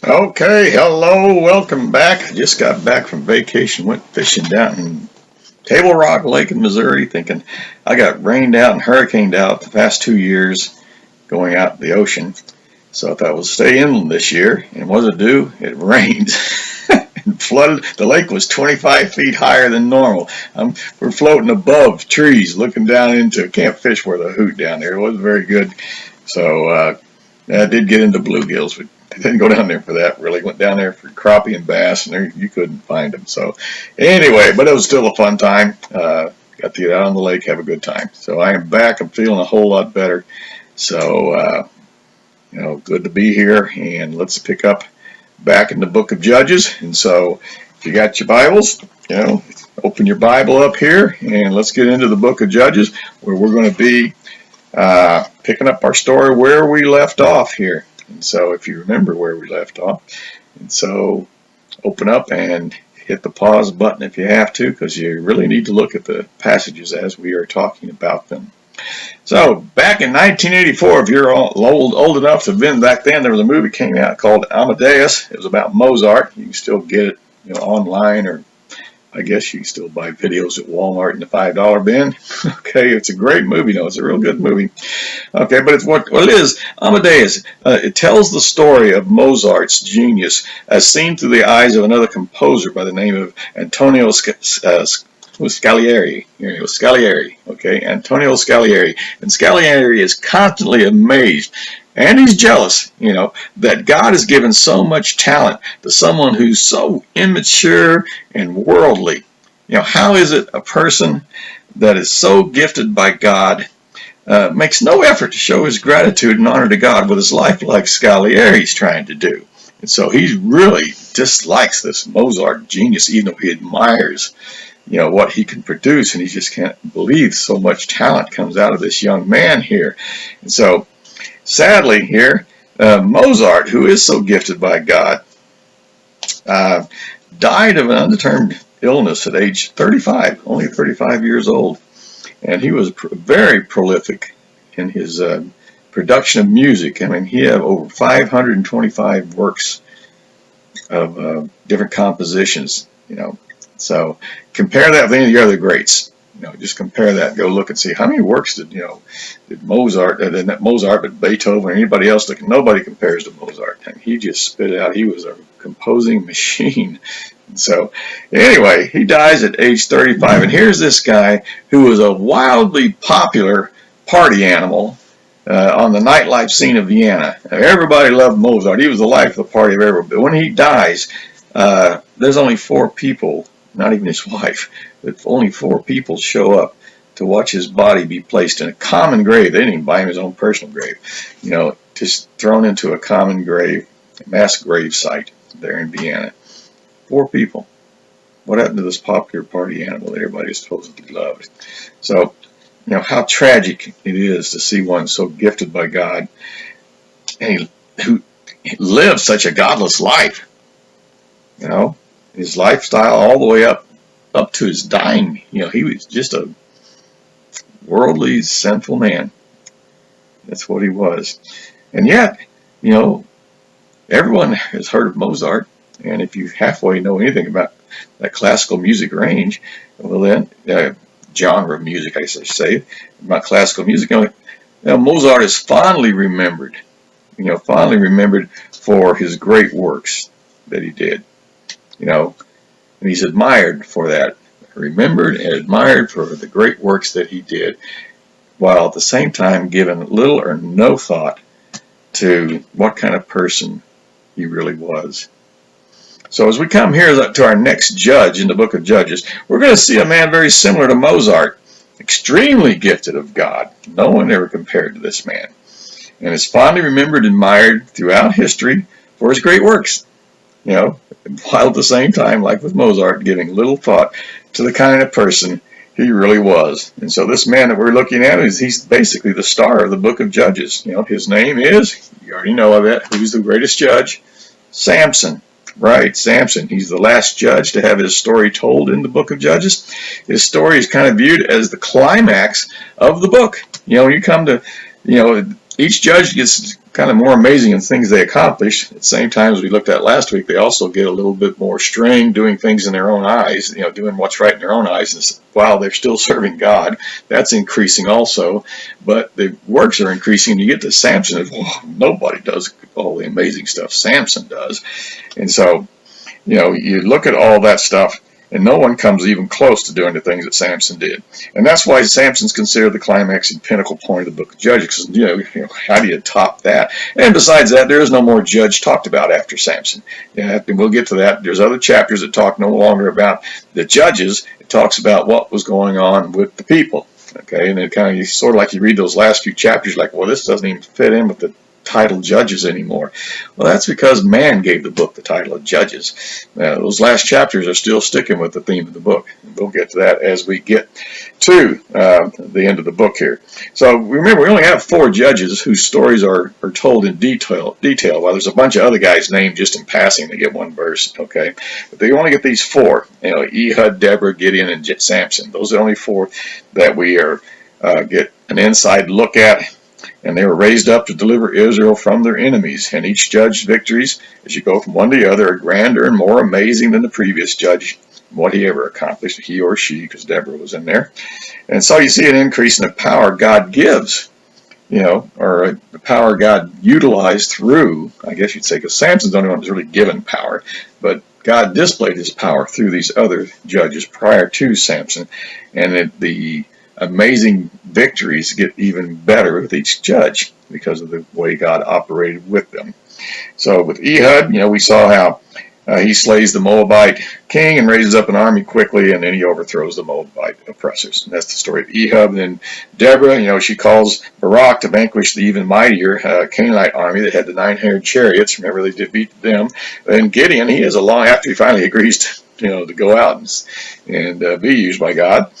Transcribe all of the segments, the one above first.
Okay, hello, welcome back. I just got back from vacation, went fishing down in Table Rock Lake in Missouri, thinking I got rained out and hurricaned out the past 2 years going out in the ocean. So I thought we'll stay inland this year. And what did it do? It rained and flooded. The lake was 25 feet higher than normal. We're floating above trees, looking down into, can't fish worth a hoot down there. It wasn't very good. So I did get into bluegills, but I didn't go down there for that. Really went down there for crappie and bass, and there, you couldn't find them. So anyway, but it was still a fun time. Got to get out on the lake, have a good time. So I am back. I'm feeling a whole lot better. So good to be here. And let's pick up back in the book of Judges. And so if you got your Bibles, open your Bible up here, and let's get into the book of Judges, where we're going to be picking up our story where we left off here. And so if you remember where we left off, and so open up and hit the pause button if you have to, because you really need to look at the passages as we are talking about them. So back in 1984, if you're old enough to have been back then, there was a movie came out called Amadeus. It was about Mozart. You can still get it online, or I guess you can still buy videos at Walmart in the $5 bin. Okay, it's a great movie. No, it's a real good movie. Okay, but it's what it is. Amadeus. It tells the story of Mozart's genius as seen through the eyes of another composer by the name of Antonio Scagliari. Scagliari. Okay, Antonio Scagliari. And Scagliari is constantly amazed. And he's jealous, that God has given so much talent to someone who's so immature and worldly. How is it a person that is so gifted by God makes no effort to show his gratitude and honor to God with his life like Scagliari's trying to do? And so he really dislikes this Mozart genius, even though he admires what he can produce, and he just can't believe so much talent comes out of this young man here. And so sadly here, Mozart, who is so gifted by God, died of an undetermined illness at age 35, only 35 years old. And he was very prolific in his production of music. I mean, he had over 525 works of different compositions, So compare that with any of the other greats. Just compare that. Go look and see how many works did Mozart, not Mozart, but Beethoven or anybody else. Nobody compares to Mozart. And he just spit it out. He was a composing machine. And so anyway, he dies at age 35. And here's this guy who was a wildly popular party animal on the nightlife scene of Vienna. Everybody loved Mozart. He was the life of the party of everybody. But when he dies, there's only 4 people, not even his wife, but only 4 people show up to watch his body be placed in a common grave. They didn't even buy him his own personal grave. Just thrown into a common grave, a mass grave site there in Vienna. 4 people. What happened to this popular party animal that everybody supposedly loved? So, how tragic it is to see one so gifted by God and who lived such a godless life. His lifestyle all the way up to his dying. He was just a worldly, sinful man. That's what he was. And yet, everyone has heard of Mozart. And if you halfway know anything about that classical music range, well then, genre of music, I should say, about classical music, Mozart is fondly remembered. Fondly remembered for his great works that he did. And he's admired for that, remembered and admired for the great works that he did, while at the same time given little or no thought to what kind of person he really was. So as we come here to our next judge in the book of Judges, we're going to see a man very similar to Mozart, extremely gifted of God. No one ever compared to this man, and is fondly remembered and admired throughout history for his great works. While at the same time, like with Mozart, giving little thought to the kind of person he really was. And so this man that we're looking at, he's basically the star of the book of Judges. His name is, you already know of it, who's the greatest judge? Samson. Right, Samson. He's the last judge to have his story told in the book of Judges. His story is kind of viewed as the climax of the book. You come to, each judge gets kind of more amazing in things they accomplish. At the same time, as we looked at last week, they also get a little bit more strained doing things in their own eyes, doing what's right in their own eyes while they're still serving God. That's increasing also, but the works are increasing. You get to Samson, nobody does all the amazing stuff Samson does. And so, you look at all that stuff, and no one comes even close to doing the things that Samson did. And that's why Samson's considered the climax and pinnacle point of the book of Judges. Because, how do you top that? And besides that, there is no more judge talked about after Samson. And we'll get to that. There's other chapters that talk no longer about the judges. It talks about what was going on with the people. Okay, and it kind of, sort of like you read those last few chapters, like, well, this doesn't even fit in with the title Judges anymore. Well, that's because man gave the book the title of Judges. Those last chapters are still sticking with the theme of the book. We'll get to that as we get to the end of the book here. So remember, we only have 4 judges whose stories are told in detail. While there's a bunch of other guys named just in passing, they get one verse. Okay, but they only get these 4. Ehud, Deborah, Gideon, and Samson. Those are the only 4 that we are get an inside look at. And they were raised up to deliver Israel from their enemies. And each judge's victories, as you go from one to the other, are grander and more amazing than the previous judge, what he ever accomplished, he or she, because Deborah was in there. And so you see an increase in the power God gives, or the power God utilized through, I guess you'd say, because Samson's the only one who's really given power. But God displayed his power through these other judges prior to Samson. And the amazing victories get even better with each judge because of the way God operated with them. So with Ehud, we saw how he slays the Moabite king and raises up an army quickly, and then he overthrows the Moabite oppressors. And that's the story of Ehud. And then Deborah, she calls Barak to vanquish the even mightier Canaanite army that had the 900 chariots. Remember, they defeated them. And Gideon, he has a long, after he finally agrees to go out and be used by God.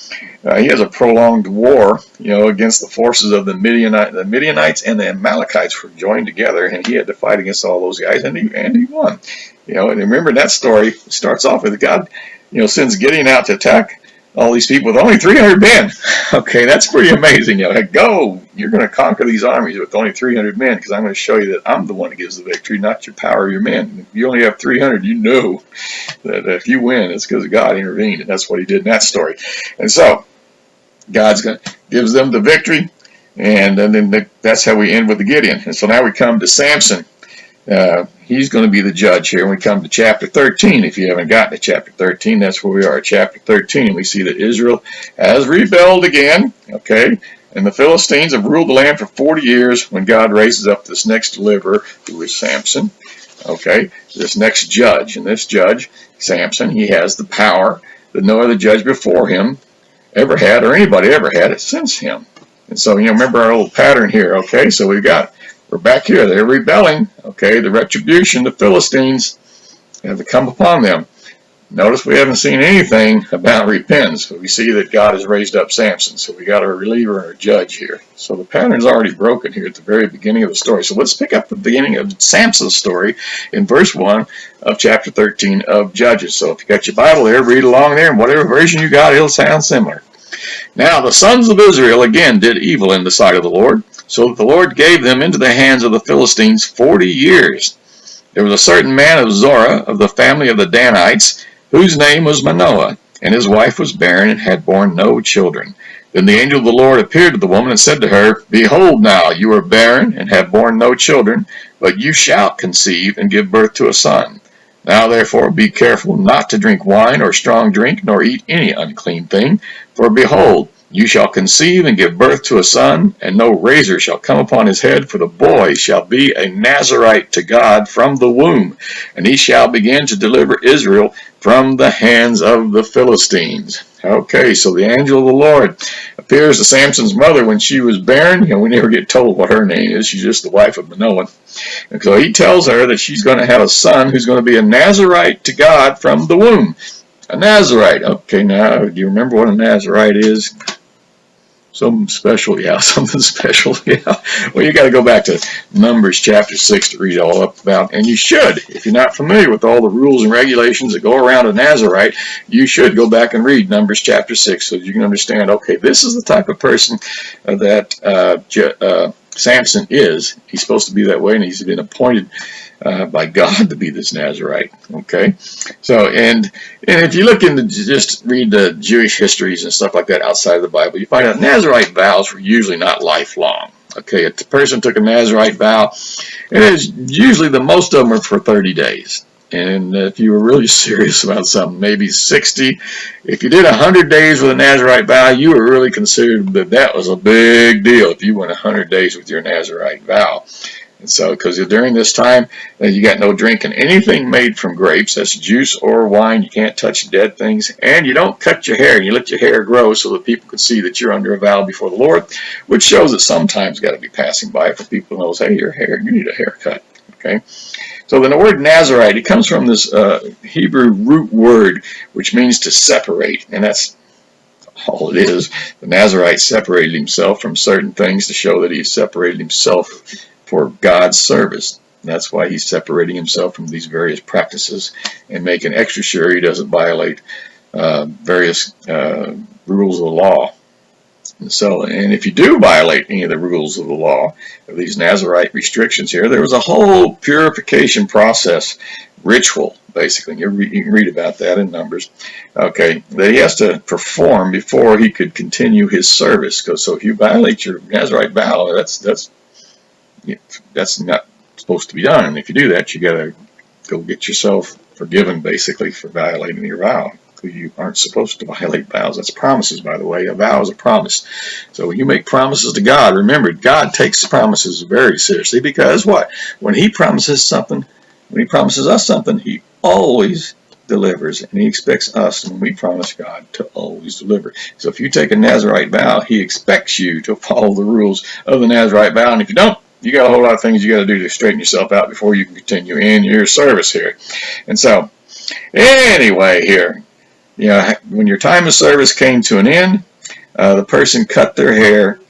He has a prolonged war, against the forces of the Midianites and the Amalekites were joined together, and he had to fight against all those guys, and he won. And remember that story starts off with God, sends Gideon out to attack all these people with only 300 men. Okay, that's pretty amazing. Go, you're going to conquer these armies with only 300 men, because I'm going to show you that I'm the one that gives the victory, not your power or your men. If you only have 300, you know that if you win, it's because God intervened, and that's what he did in that story. And so God's gives them the victory, and then that's how we end with the Gideon. And so now we come to Samson. He's going to be the judge here. When we come to chapter 13, if you haven't gotten to chapter 13, that's where we are at chapter 13. And we see that Israel has rebelled again, okay? And the Philistines have ruled the land for 40 years when God raises up this next deliverer, who is Samson, okay? This next judge. And this judge, Samson, he has the power that no other judge before him ever had, or anybody ever had it since him. And so, remember our old pattern here, okay? So we're back here. They're rebelling. Okay, the retribution, the Philistines have to come upon them. Notice we haven't seen anything about repentance, but we see that God has raised up Samson. So we got a reliever and a judge here. So the pattern's already broken here at the very beginning of the story. So let's pick up the beginning of Samson's story in verse 1 of chapter 13 of Judges. So if you got your Bible there, read along there, and whatever version you got, it'll sound similar. Now the sons of Israel again did evil in the sight of the Lord, so that the Lord gave them into the hands of the Philistines 40 years. There was a certain man of Zorah, of the family of the Danites, whose name was Manoah, and his wife was barren and had borne no children. Then the angel of the Lord appeared to the woman and said to her, Behold now, you are barren and have borne no children, but you shall conceive and give birth to a son. Now therefore be careful not to drink wine or strong drink, nor eat any unclean thing. For behold, you shall conceive and give birth to a son, and no razor shall come upon his head, for the boy shall be a Nazarite to God from the womb, and he shall begin to deliver Israel from the hands of the Philistines. Okay, so the angel of the Lord appears to Samson's mother when she was barren, and we never get told what her name is. She's just the wife of Manoah. And so he tells her that she's going to have a son who's going to be a Nazarite to God from the womb. A Nazarite. Okay, now, do you remember what a Nazarite is? Something special, yeah, something special, yeah. Well, you got to go back to Numbers chapter 6 to read all up about, and you should. If you're not familiar with all the rules and regulations that go around a Nazarite, you should go back and read Numbers chapter 6 so you can understand, okay, this is the type of person that Samson is. He's supposed to be that way, and he's been appointed by God to be this Nazarite. Okay, so and if you look into just read the Jewish histories and stuff like that outside of the Bible, you find out Nazarite vows were usually not lifelong. Okay, if the person took a Nazarite vow, it is usually the most of them are for 30 days. And if you were really serious about something, maybe 60. If you did 100 days with a Nazarite vow, you were really considered that was a big deal if you went 100 days with your Nazarite vow. And so, because during this time, you got no drinking anything made from grapes, that's juice or wine. You can't touch dead things, and you don't cut your hair. You let your hair grow so that people can see that you're under a vow before the Lord, which shows that sometimes got to be passing by for people who knows, hey, your hair, you need a haircut. Okay. So then the word Nazarite, it comes from this Hebrew root word, which means to separate, and that's all it is. The Nazarite separated himself from certain things to show that he separated himself for God's service. That's why he's separating himself from these various practices and making extra sure he doesn't violate various rules of the law. And if you do violate any of the rules of the law, of these Nazarite restrictions here, there was a whole purification process, ritual, basically. You can read about that in Numbers. Okay, that he has to perform before he could continue his service. So if you violate your Nazarite vow, that's not supposed to be done. And if you do that, you got to go get yourself forgiven, basically, for violating your vow. You aren't supposed to violate vows. That's promises, by the way. A vow is a promise. So when you make promises to God, remember, God takes promises very seriously, because what? When he promises something, when he promises us something, he always delivers, and he expects us, when we promise God, to always deliver. So if you take a Nazarite vow, he expects you to follow the rules of the Nazarite vow, and if you don't, you got a whole lot of things you got to do to straighten yourself out before you can continue in your service here. And so, anyway, here, when your time of service came to an end, the person cut their hair,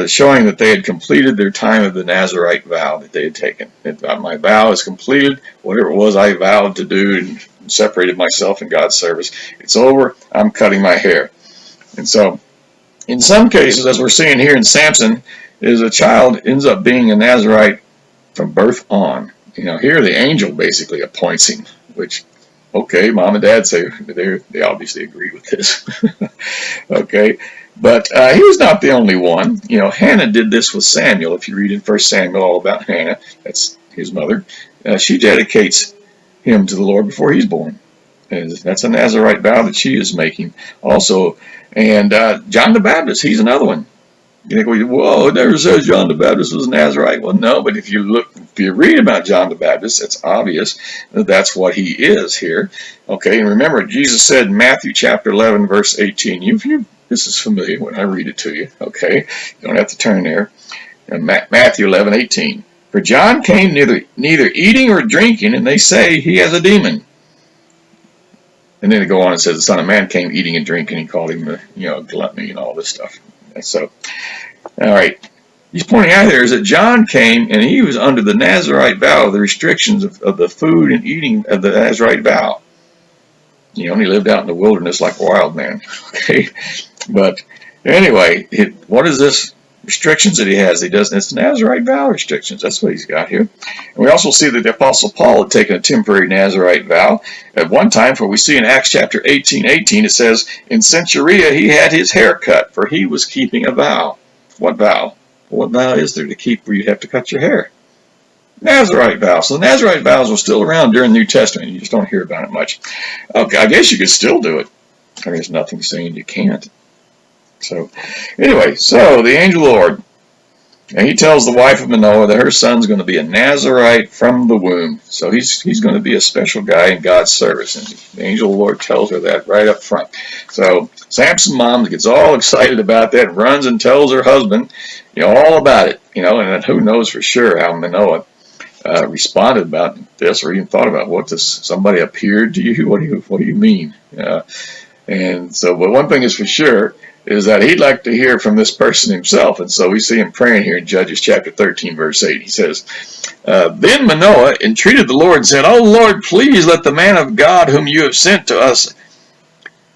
showing that they had completed their time of the Nazarite vow that they had taken. My vow is completed. Whatever it was I vowed to do and separated myself in God's service, it's over. I'm cutting my hair. And so, in some cases, as we're seeing here in Samson, is a child ends up being a Nazarite from birth on. Here the angel basically appoints him, which, okay, mom and dad say they obviously agree with this. Okay, but he was not the only one. Hannah did this with Samuel. If you read in 1 Samuel all about Hannah, that's his mother. She dedicates him to the Lord before he's born. And that's a Nazarite vow that she is making also. And John the Baptist, he's another one. You think, whoa, it never says John the Baptist was a Nazarite. Well, no, but if you read about John the Baptist, it's obvious that that's what he is here. Okay, and remember, Jesus said in Matthew chapter 11, verse 18, this is familiar when I read it to you, okay? You don't have to turn there. Matthew 11, 18. For John came neither eating or drinking, and they say he has a demon. And then they go on and says the Son of Man came eating and drinking. He called him, gluttony and all this stuff. And so, all right. He's pointing out there is that John came and he was under the Nazarite vow, the restrictions of the food and eating of the Nazarite vow. He lived out in the wilderness like a wild man. Okay, but anyway, what is this restrictions that he has? It's Nazarite vow restrictions. That's what he's got here. And we also see that the Apostle Paul had taken a temporary Nazarite vow at one time, for we see in Acts chapter 18:18, it says, in Caesarea he had his hair cut, for he was keeping a vow. What vow? What vow is there to keep where you have to cut your hair? Nazarite vow. So the Nazarite vows were still around during the New Testament. You just don't hear about it much. Okay, I guess you could still do it. There's nothing saying you can't. So, anyway, the angel of the Lord, and he tells the wife of Manoah that her son's going to be a Nazarite from the womb. So he's going to be a special guy in God's service. And the angel of the Lord tells her that right up front. So Samson's mom gets all excited about that, runs and tells her husband, all about it. And who knows for sure how Manoah responded about this, or even thought about what this. Somebody appeared to you. What do you mean? And so, but one thing is for sure, is that he'd like to hear from this person himself. And so we see him praying here in Judges chapter 13, verse 8. He says, Then Manoah entreated the Lord and said, O Lord, please let the man of God whom you have sent to us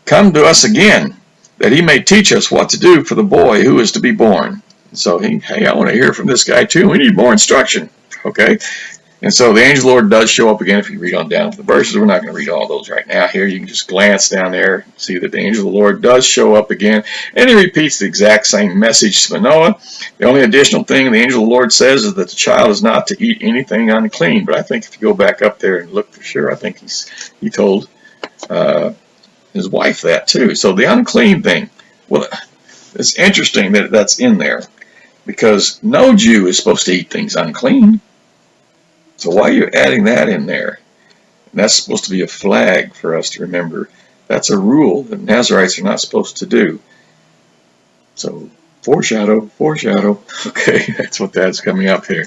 come to us again, that he may teach us what to do for the boy who is to be born. So hey, I want to hear from this guy too. We need more instruction. Okay. And so the angel of the Lord does show up again. If you read on down to the verses, we're not going to read all those right now here. You can just glance down there and see that the angel of the Lord does show up again. And he repeats the exact same message to Manoah. The only additional thing the angel of the Lord says is that the child is not to eat anything unclean. But I think if you go back up there and look for sure, I think he told his wife that too. So the unclean thing, well, it's interesting that that's in there, because no Jew is supposed to eat things unclean. So why are you adding that in there? And that's supposed to be a flag for us to remember. That's a rule that Nazarites are not supposed to do. So foreshadow. Okay, that's what that's coming up here.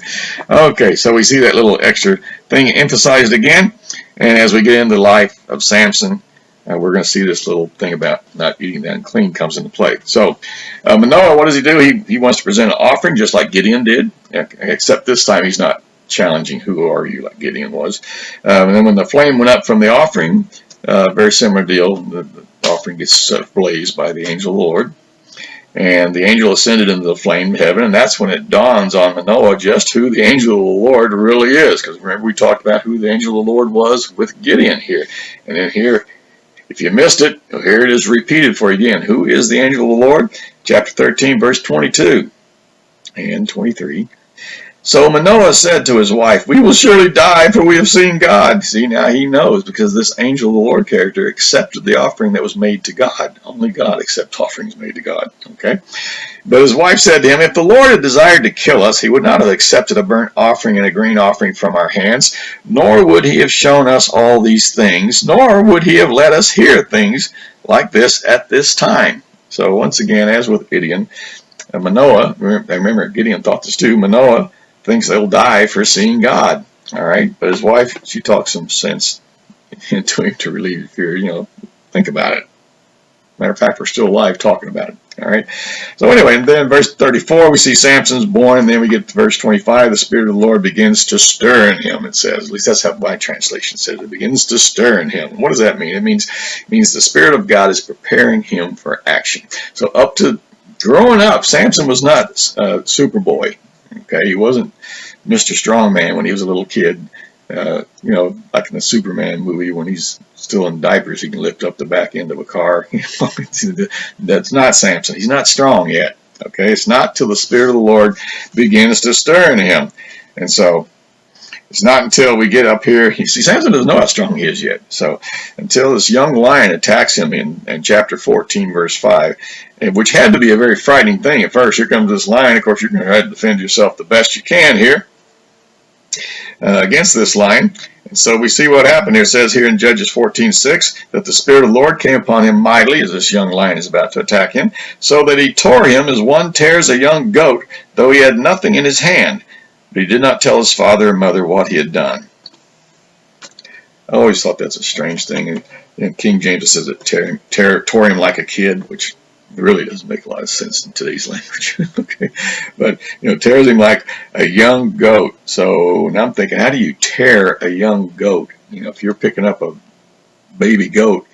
Okay, so we see that little extra thing emphasized again. And as we get into the life of Samson, we're going to see this little thing about not eating the unclean comes into play. So Manoah, what does he do? He wants to present an offering just like Gideon did, except this time he's not challenging who are you like Gideon was. And then when the flame went up from the offering, very similar deal. The offering gets set ablaze by the angel of the Lord. And the angel ascended into the flame of heaven, and that's when it dawns on Manoah just who the angel of the Lord really is. Because remember, we talked about who the angel of the Lord was with Gideon here. And then here, if you missed it, here it is repeated for you again. Who is the angel of the Lord? Chapter 13, verse 22 and 23. So Manoah said to his wife, we will surely die, for we have seen God. See, now he knows, because this angel of the Lord character accepted the offering that was made to God. Only God accepts offerings made to God. Okay? But his wife said to him, if the Lord had desired to kill us, he would not have accepted a burnt offering and a grain offering from our hands, nor would he have shown us all these things, nor would he have let us hear things like this at this time. So once again, as with Gideon, Manoah, I remember Gideon thought this too, Manoah thinks they'll die for seeing God. All right, but his wife, she talks some sense into him to relieve your fear. Think about it. Matter of fact, we're still alive talking about it. All right. So anyway, and then verse 34, we see Samson's born, and then we get to verse 25. The Spirit of the Lord begins to stir in him. It says, at least that's how my translation says. It begins to stir in him. What does that mean? It means the Spirit of God is preparing him for action. So up to growing up, Samson was not Superboy. Okay, he wasn't Mr. Strongman when he was a little kid. Like in the Superman movie, when he's still in diapers, he can lift up the back end of a car. That's not Samson. He's not strong yet. Okay, it's not till the Spirit of the Lord begins to stir in him. And so it's not until we get up here. You see, Samson doesn't know how strong he is yet. So until this young lion attacks him in chapter 14, verse 5, which had to be a very frightening thing at first. Here comes this lion. Of course, you're going to try to defend yourself the best you can here against this lion. And so we see what happened here. It says here in Judges 14:6 that the Spirit of the Lord came upon him mightily as this young lion is about to attack him, so that he tore him as one tears a young goat, though he had nothing in his hand. But he did not tell his father and mother what he had done. I always thought that's a strange thing. And King James says it tore him like a kid, which really doesn't make a lot of sense in today's language. Okay, but tears him like a young goat. So now I'm thinking, how do you tear a young goat? If you're picking up a baby goat,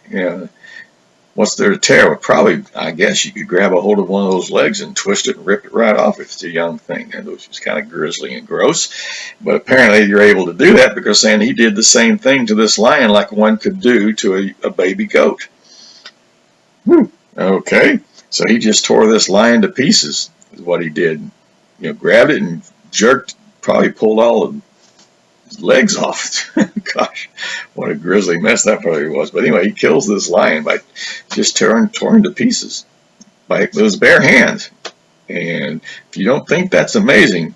what's there to tear? Well, probably, I guess you could grab a hold of one of those legs and twist it and rip it right off if it's a young thing. And which is kind of grisly and gross. But apparently you're able to do that because saying he did the same thing to this lion like one could do to a baby goat. Okay, so he just tore this lion to pieces is what he did. Grabbed it and jerked, probably pulled all of his legs off. Gosh, what a grisly mess that probably was. But anyway, he kills this lion by just tearing to pieces with his bare hands. And if you don't think that's amazing,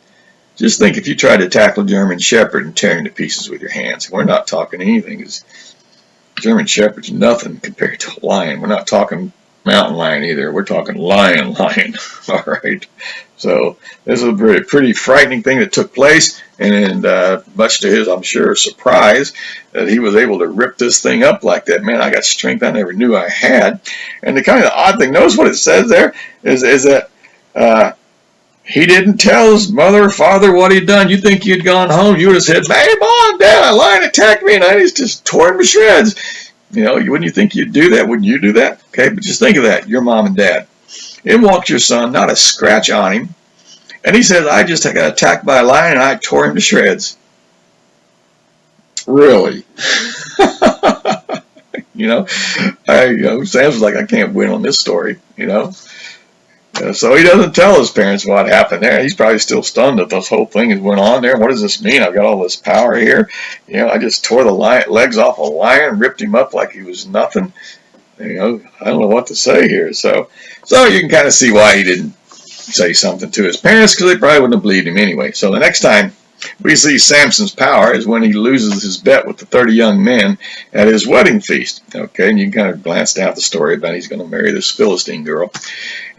just think if you tried to tackle a German Shepherd and tear him to pieces with your hands. We're not talking anything. German Shepherd's nothing compared to a lion. We're not talking mountain lion either. We're talking lion. All right. So this is a pretty frightening thing that took place, and much to his, I'm sure, surprise, that he was able to rip this thing up like that. Man, I got strength I never knew I had. And the kind of odd thing, notice what it says there, is that he didn't tell his mother or father what he'd done. You think you'd gone home, you would have said, "Hey, Mom, Dad, a lion attacked me, and I just tore him to shreds." Wouldn't you think you'd do that? Wouldn't you do that? Okay, but just think of that. Your mom and dad. In walked your son, not a scratch on him. And he says, I just got attacked by a lion and I tore him to shreds. Really? Sam's like, I can't win on this story. So he doesn't tell his parents what happened there. He's probably still stunned that this whole thing has went on there. What does this mean? I've got all this power here. I just tore the legs off a lion, ripped him up like he was nothing. I don't know what to say here. So you can kind of see why he didn't say something to his parents, because they probably wouldn't have believed him anyway. So the next time we see Samson's power is when he loses his bet with the 30 young men at his wedding feast. Okay, and you can kind of glance down at the story about he's going to marry this Philistine girl.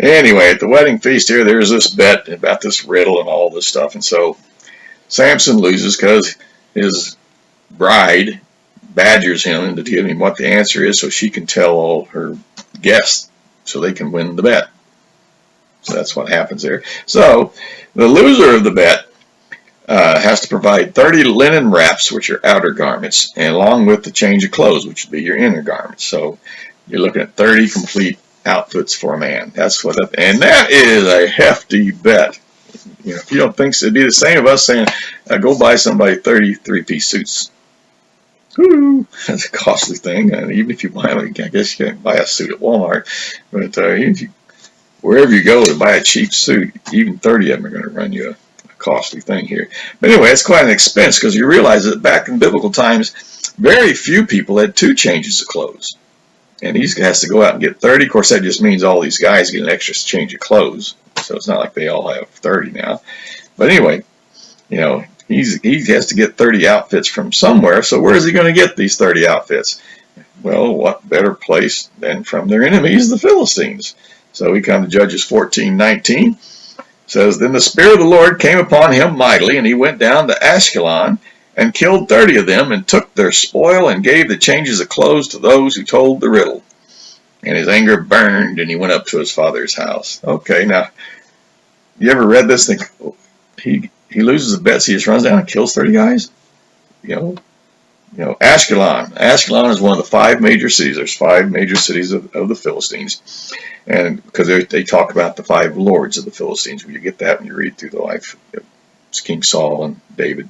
Anyway, at the wedding feast here, there's this bet about this riddle and all this stuff. And so Samson loses because his bride badgers him into giving him what the answer is so she can tell all her guests so they can win the bet. So that's what happens there. So the loser of the bet has to provide 30 linen wraps, which are outer garments, and along with the change of clothes, which would be your inner garments. So you're looking at 30 complete outfits for a man. That's what and that is a hefty bet. If you don't think so, it'd be the same of us saying, go buy somebody 30 three-piece suits. Woo! That's a costly thing. And even if you buy them, I guess you can't buy a suit at Walmart. But wherever you go to buy a cheap suit, even 30 of them are going to run you a costly thing here. But anyway, it's quite an expense, because you realize that back in biblical times, very few people had 2 changes of clothes. And he has to go out and get 30. Of course, that just means all these guys get an extra change of clothes. So it's not like they all have 30 now. But anyway, he has to get 30 outfits from somewhere. So where is he going to get these 30 outfits? Well, what better place than from their enemies, the Philistines? So we come to Judges 14:19. Says, then the Spirit of the Lord came upon him mightily, and he went down to Ashkelon and killed 30 of them, and took their spoil, and gave the changes of clothes to those who told the riddle. And his anger burned, and he went up to his father's house. Okay, now, you ever read this thing? He loses the bet, so he just runs down and kills 30 guys? Ashkelon. Ashkelon is one of the 5 major cities. There's 5 major cities of the Philistines. And because they talk about the 5 lords of the Philistines. You get that when you read through the life of King Saul and David.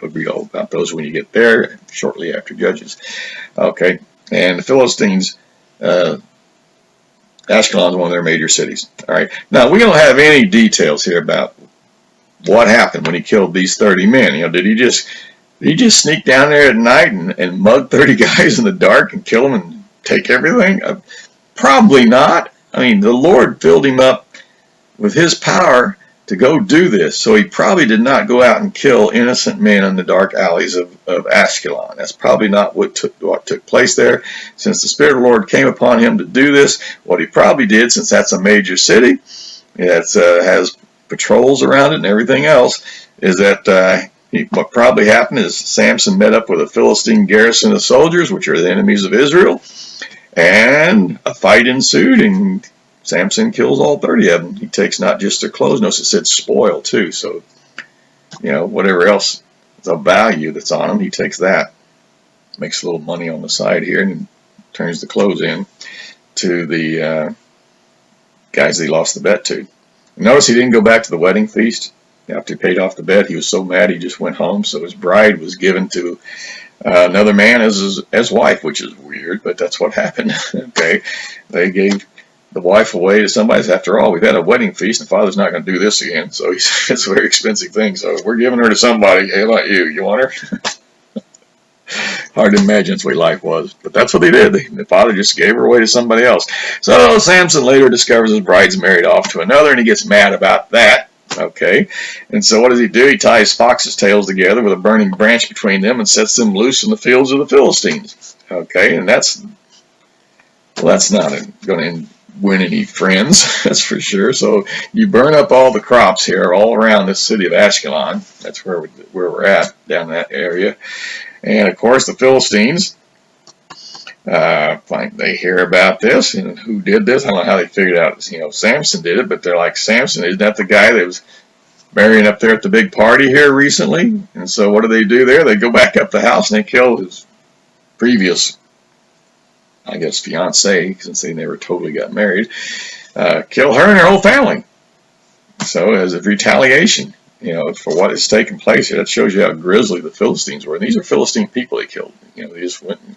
You'll read all about those when you get there, shortly after Judges. Okay, and the Philistines, Ashkelon is one of their major cities. All right, now we don't have any details here about what happened when he killed these 30 men. Did he just sneak down there at night and mug 30 guys in the dark and kill them and take everything? Probably not. I mean, the Lord filled him up with his power to go do this. So he probably did not go out and kill innocent men in the dark alleys of Ashkelon. That's probably not what took place there. Since the Spirit of the Lord came upon him to do this, what he probably did, since that's a major city, it has patrols around it and everything else, is that what probably happened is Samson met up with a Philistine garrison of soldiers, which are the enemies of Israel, and a fight ensued, and Samson kills all 30 of them. He takes not just their clothes, notice it said spoil too, so whatever else is of value that's on him, he takes that. Makes a little money on the side here and turns the clothes in to the guys that he lost the bet to. Notice he didn't go back to the wedding feast after he paid off the bet. He was so mad he just went home, so his bride was given to another man as wife, which is weird, but that's what happened. Okay, they gave the wife away to somebody. After all, we've had a wedding feast, and Father's not going to do this again, so it's a very expensive thing, so we're giving her to somebody. Hey, how about you? You want her? Hard to imagine that's the way life was, but that's what they did. The father just gave her away to somebody else. So Samson later discovers his bride's married off to another, and he gets mad about that. Okay, and so what does he do? He ties foxes' tails together with a burning branch between them and sets them loose in the fields of the Philistines. Okay, and that's not going to win any friends, that's for sure. So you burn up all the crops here all around this city of Ashkelon. That's where we're at, down that area. And of course the Philistines, they hear about this, and who did this? I don't know how they figured out, Samson did it, but they're like, Samson, isn't that the guy that was marrying up there at the big party here recently? And so what do there? They go back up the house and they kill his previous, I guess, fiancée, since they never totally got married. Kill her and her whole family. So as a retaliation, for what has taken place here, that shows you how grisly the Philistines were. And these are Philistine people he killed. They just went and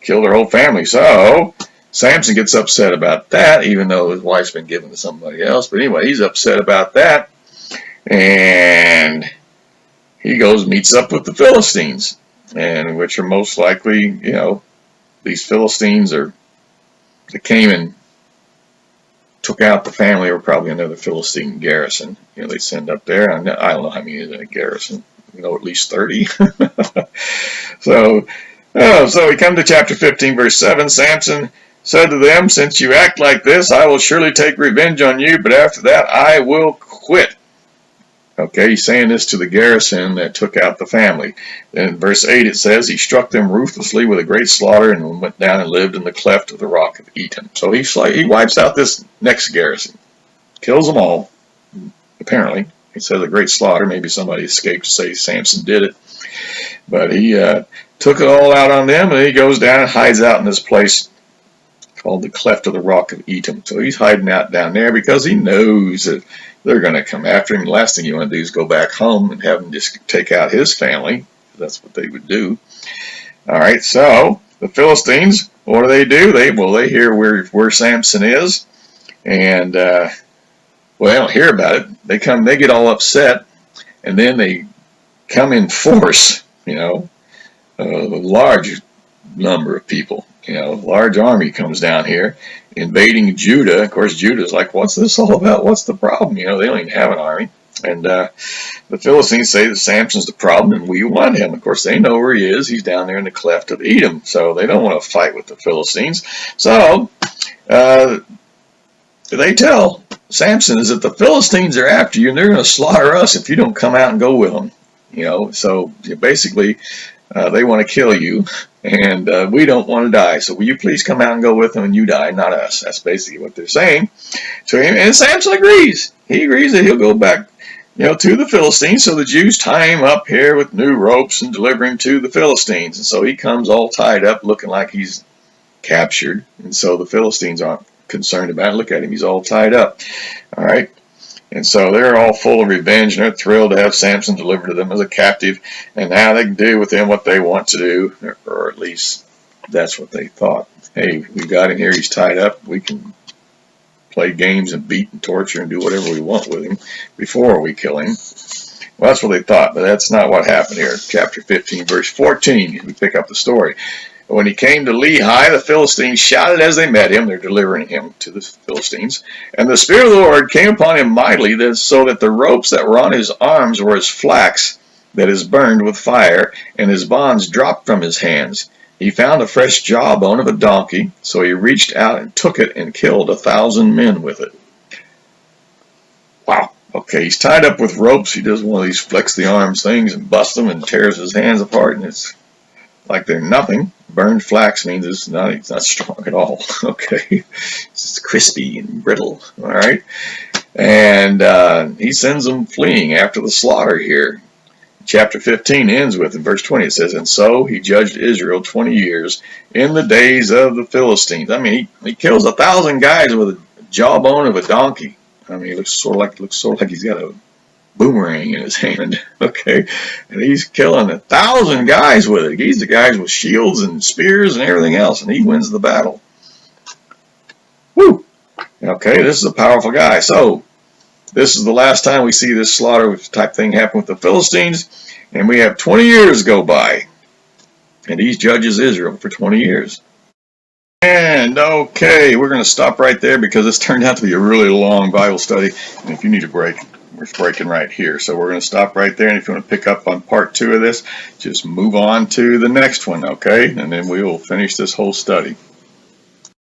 killed their whole family. So Samson gets upset about that, even though his wife's been given to somebody else. But anyway, he's upset about that. And he goes and meets up with the Philistines, and which are most likely, these Philistines that came and took out the family, or probably another Philistine garrison. They send up there. I don't know how many is in a garrison. At least 30. So we come to chapter 15, verse 7. Samson said to them, "Since you act like this, I will surely take revenge on you, but after that I will quit." Okay, he's saying this to the garrison that took out the family. Then in verse 8 it says, "He struck them ruthlessly with a great slaughter and went down and lived in the cleft of the rock of Etam." So he wipes out this next garrison. Kills them all, apparently. He says a great slaughter. Maybe somebody escaped to say Samson did it. But he took it all out on them, and he goes down and hides out in this place called the cleft of the rock of Etam. So he's hiding out down there because he knows that they're going to come after him. The last thing you want to do is go back home and have him just take out his family. That's what they would do. All right, so the Philistines, what do? They hear where Samson is, and they don't hear about it. They get all upset, and then they come in force. A large number of people. A large army comes down here, invading Judah. Of course, Judah's like, "What's this all about? What's the problem?" They don't even have an army. And the Philistines say that Samson's the problem, and we want him. Of course, they know where he is. He's down there in the cleft of Edom, so they don't want to fight with the Philistines. So they tell Samson is that the Philistines are after you, and they're going to slaughter us if you don't come out and go with them. So basically, they want to kill you, and we don't want to die. So will you please come out and go with them, and you die, not us? That's basically what they're saying to him. And Samson agrees. He agrees that he'll go back, to the Philistines. So the Jews tie him up here with new ropes and deliver him to the Philistines. And so he comes all tied up, looking like he's captured. And so the Philistines aren't concerned about it. Look at him. He's all tied up. All right. And so they're all full of revenge, and they're thrilled to have Samson delivered to them as a captive, and now they can do with him what they want to do, or at least that's what they thought. Hey, we got him here, he's tied up, we can play games and beat and torture and do whatever we want with him before we kill him. Well, that's what they thought, but that's not what happened here. Chapter 15, verse 14, we pick up the story. When he came to Lehi, the Philistines shouted as they met him. They're delivering him to the Philistines. And the Spirit of the Lord came upon him mightily, so that the ropes that were on his arms were as flax that is burned with fire, and his bonds dropped from his hands. He found a fresh jawbone of a donkey, so he reached out and took it and killed 1,000 men with it. Wow. Okay, he's tied up with ropes. He does one of these flex the arms things and busts them and tears his hands apart, and it's like they're nothing. Burned flax means it's not strong at all. Okay, it's crispy and brittle. All right, and he sends them fleeing after the slaughter here. Chapter 15 ends with, in verse 20, it says, "And so he judged Israel 20 years in the days of the Philistines." I mean, he kills 1,000 guys with a jawbone of a donkey. I mean, it looks sort of like he's got a boomerang in his hand. Okay, and he's killing 1,000 guys with it. He's the guys with shields and spears and everything else, and he wins the battle. Woo! Okay, this is a powerful guy. So this is the last time we see this slaughter type thing happen with the Philistines, and we have 20 years go by, and he judges Israel for 20 years. And okay, we're going to stop right there because this turned out to be a really long Bible study, and if you need a break, we're breaking right here. So we're going to stop right there, and if you want to pick up on part 2 of this, just move on to the next one, okay? And then we will finish this whole study.